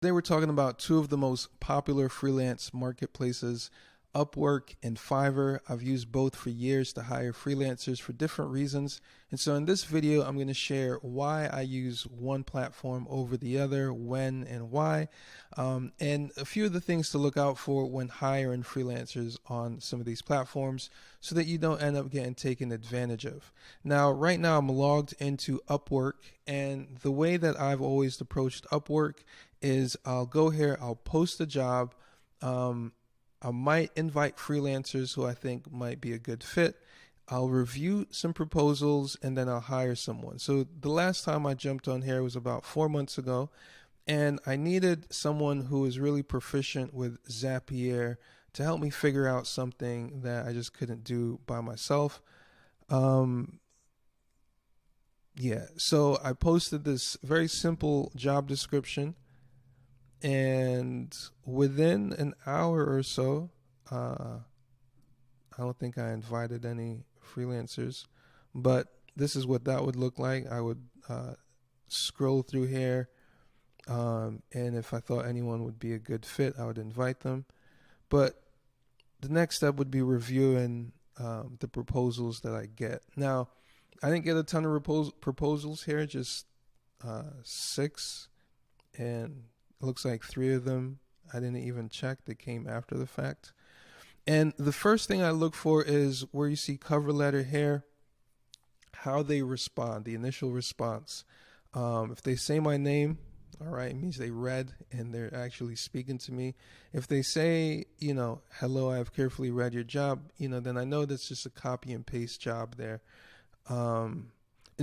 Today we're talking about two of the most popular freelance marketplaces, Upwork and Fiverr. I've used both for years to hire freelancers for different reasons. And so in this video, I'm going to share why I use one platform over the other, when and why, and a few of the things to look out for when hiring freelancers on some of these platforms so that you don't end up getting taken advantage of. Now, right now I'm logged into Upwork, and the way that I've always approached Upwork is I'll go here, I'll post a job. I might invite freelancers who I think might be a good fit. I'll review some proposals and then I'll hire someone. So the last time I jumped on here was about 4 months ago, and I needed someone who is really proficient with Zapier to help me figure out something that I just couldn't do by myself. Um, so I posted this very simple job description, and within an hour or so, I don't think I invited any freelancers, but this is what that would look like. I would scroll through here, and if I thought anyone would be a good fit, I would invite them. But the next step would be reviewing the proposals that I get. Now, I didn't get a ton of proposals here, just 6, and it looks like 3 of them I didn't even check. They came after the fact. And the first thing I look for is where you see cover letter here, how they respond, the initial response. If they say my name, all right, it means they read and they're actually speaking to me. If they say, hello, I've carefully read your job, then I know that's just a copy and paste job there. And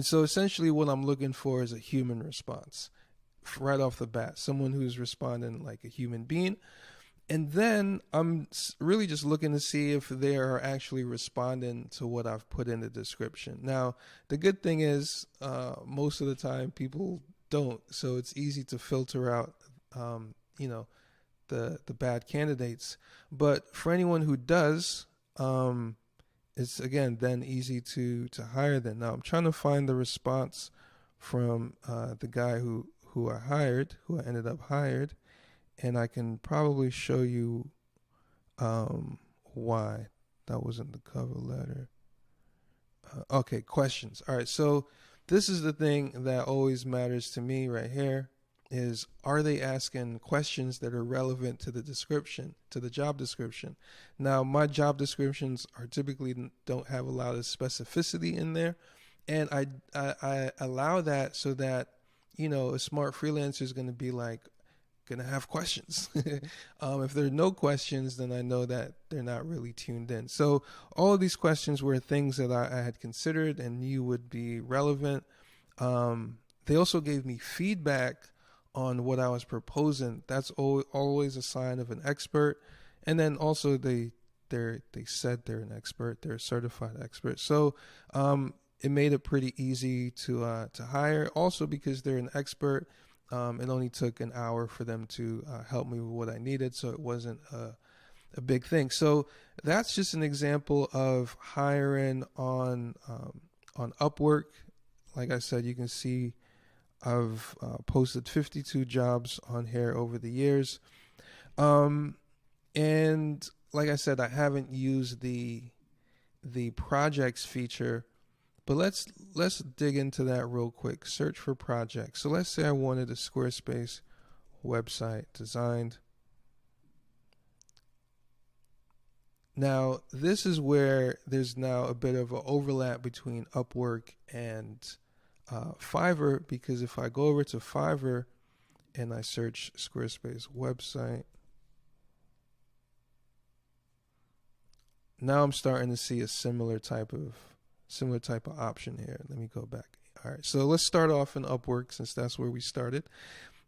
so essentially what I'm looking for is a human response right off the bat, someone who's responding like a human being. And then I'm really just looking to see if they are actually responding to what I've put in the description. Now, the good thing is most of the time people don't, so it's easy to filter out, the bad candidates. But for anyone who does, it's again then easy to hire them. Now I'm trying to find the response from the guy who I ended up hired, and I can probably show you why that wasn't the cover letter. Okay, questions. All right, so this is the thing that always matters to me right here is, are they asking questions that are relevant to the description, to the job description? Now, my job descriptions are typically don't have a lot of specificity in there, and I allow that so that a smart freelancer is going to be like, going to have questions. If there are no questions, then I know that they're not really tuned in. So all of these questions were things that I had considered and knew would be relevant. They also gave me feedback on what I was proposing. That's always a sign of an expert. And then also they said they're an expert. They're a certified expert. So it made it pretty easy to hire. Also because they're an expert, it only took an hour for them to help me with what I needed, so it wasn't a big thing. So that's just an example of hiring on Upwork. Like I said, you can see I've posted 52 jobs on here over the years, and like I said, I haven't used the projects feature. But let's dig into that real quick. Search for projects. So let's say I wanted a Squarespace website designed. Now, this is where there's now a bit of an overlap between Upwork and Fiverr, because if I go over to Fiverr and I search Squarespace website, now I'm starting to see a similar type of option here. Let me go back. All right, so let's start off in Upwork since that's where we started.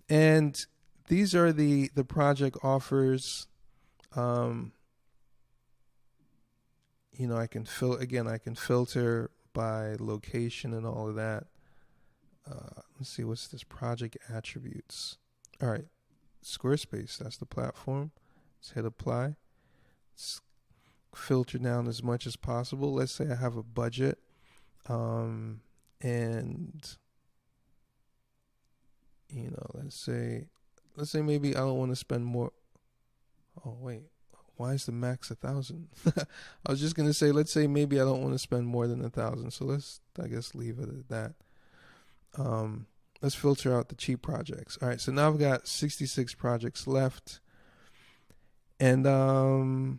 And these are the project offers. I can I can filter by location and all of that. Let's see, what's this project attributes? All right, Squarespace, that's the platform. Let's hit apply. Let's filter down as much as possible. Let's say I have a budget, and let's say let's say maybe I don't want to spend more. Oh wait, why is the max 1,000? I was just gonna say, let's say maybe I don't want to spend more than 1,000. So let's, I guess, leave it at that. Um, let's filter out the cheap projects. All right, so now I've got 66 projects left, and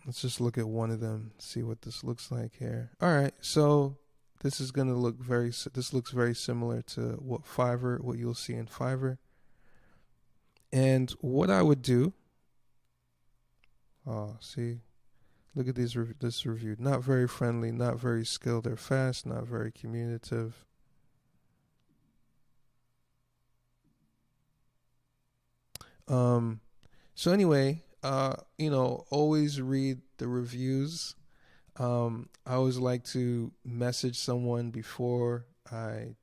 let's just look at one of them, see what this looks like here. All right, so this is gonna look this looks very similar to what you'll see in Fiverr. And what I would do, oh, see, look at this review. Not very friendly, not very skilled or fast, not very communicative. So anyway, always read the reviews. I always like to message someone before I,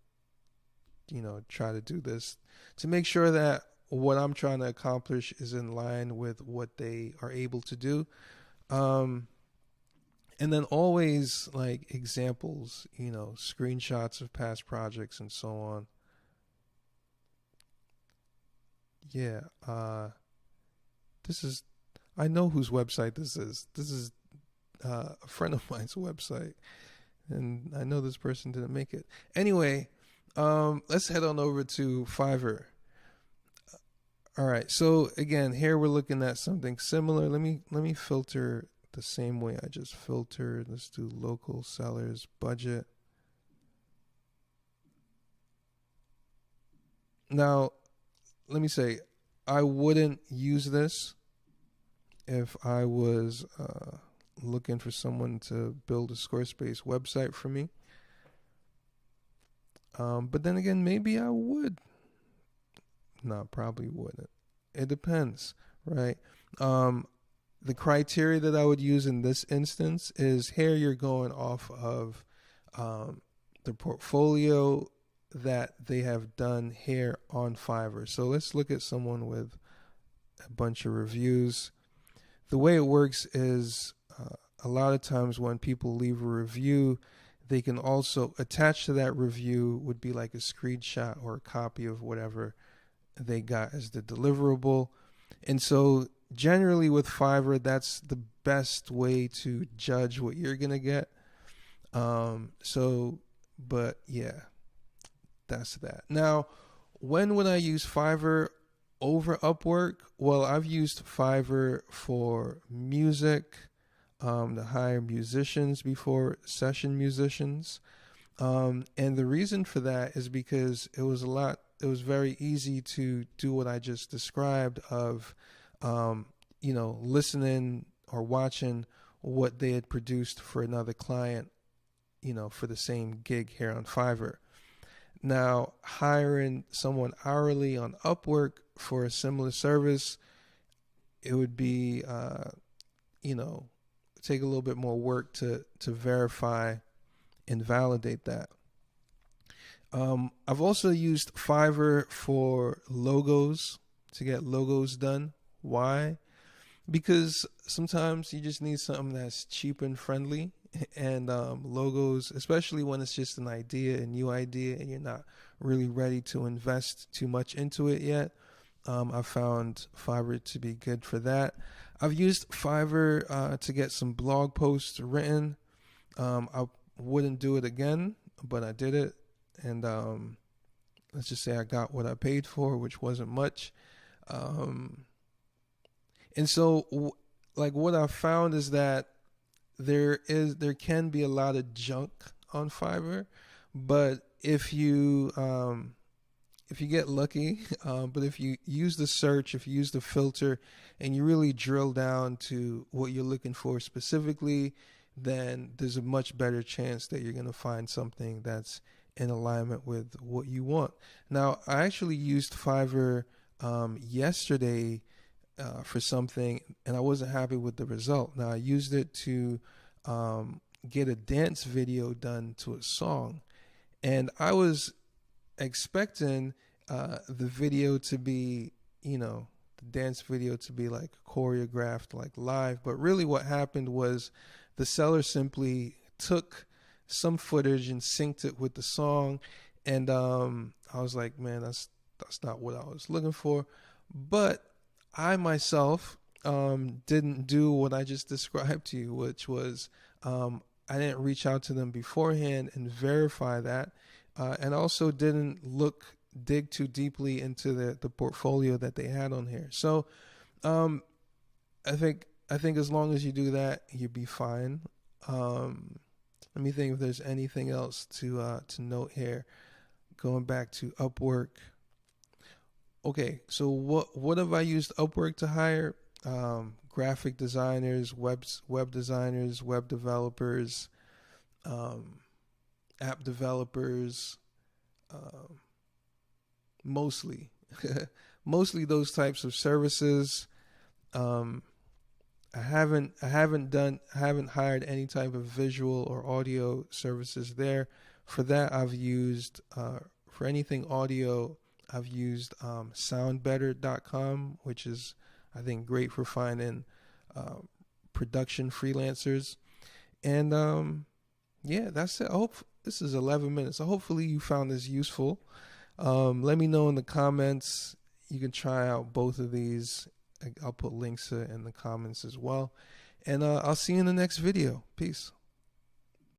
try to do this to make sure that what I'm trying to accomplish is in line with what they are able to do. And then always like examples, screenshots of past projects and so on. Yeah, I know whose website this is. This is a friend of mine's website, and I know this person didn't make it. Anyway, let's head on over to Fiverr. All right, so again, here we're looking at something similar. Let me filter the same way I just filtered. Let's do local sellers budget. Now, let me say, I wouldn't use this if I was looking for someone to build a Squarespace website for me. But then again, maybe I would. No, probably wouldn't. It depends, right? The criteria that I would use in this instance is here you're going off of the portfolio that they have done here on Fiverr. So let's look at someone with a bunch of reviews. The way it works is a lot of times when people leave a review, they can also attach to that review would be like a screenshot or a copy of whatever they got as the deliverable. And so generally with Fiverr, that's the best way to judge what you're going to get. But yeah, that's that. Now, when would I use Fiverr over Upwork? Well, I've used Fiverr for music, to hire musicians before, session musicians. And the reason for that is because it was very easy to do what I just described of, listening or watching what they had produced for another client, for the same gig here on Fiverr. Now, hiring someone hourly on Upwork for a similar service, it would be, take a little bit more work to verify and validate that. I've also used Fiverr for logos, to get logos done. Why? Because sometimes you just need something that's cheap and friendly. And logos, especially when it's just an idea, a new idea, and you're not really ready to invest too much into it yet, I've found Fiverr to be good for that. I've used Fiverr to get some blog posts written. I wouldn't do it again, but I did it. And let's just say I got what I paid for, which wasn't much. And so, like, what I've found is that there can be a lot of junk on Fiverr, but if you get lucky, but if you use the search, if you use the filter, and you really drill down to what you're looking for specifically, then there's a much better chance that you're going to find something that's in alignment with what you want. Now, I actually used Fiverr yesterday for something, and I wasn't happy with the result. Now, I used it to get a dance video done to a song, and I was expecting the video to be, the dance video to be like choreographed, like live, but really what happened was the seller simply took some footage and synced it with the song, and I was like, man, That's not what I was looking for. But I myself didn't do what I just described to you, which was I didn't reach out to them beforehand and verify that, and also didn't dig too deeply into the portfolio that they had on here. So um, I think as long as you do that, you'll be fine. Let me think if there's anything else to note here. Going back to Upwork. Okay, so what have I used Upwork to hire? Graphic designers, web designers, web developers, um, app developers, um, mostly, mostly those types of services. Um, I haven't hired any type of visual or audio services there. For that, I've used for anything audio, I've used soundbetter.com, which is I think great for finding uh, production freelancers. And yeah, that's it. I hope this is 11 minutes. So hopefully you found this useful. Let me know in the comments. You can try out both of these. I'll put links in the comments as well. And I'll see you in the next video. Peace.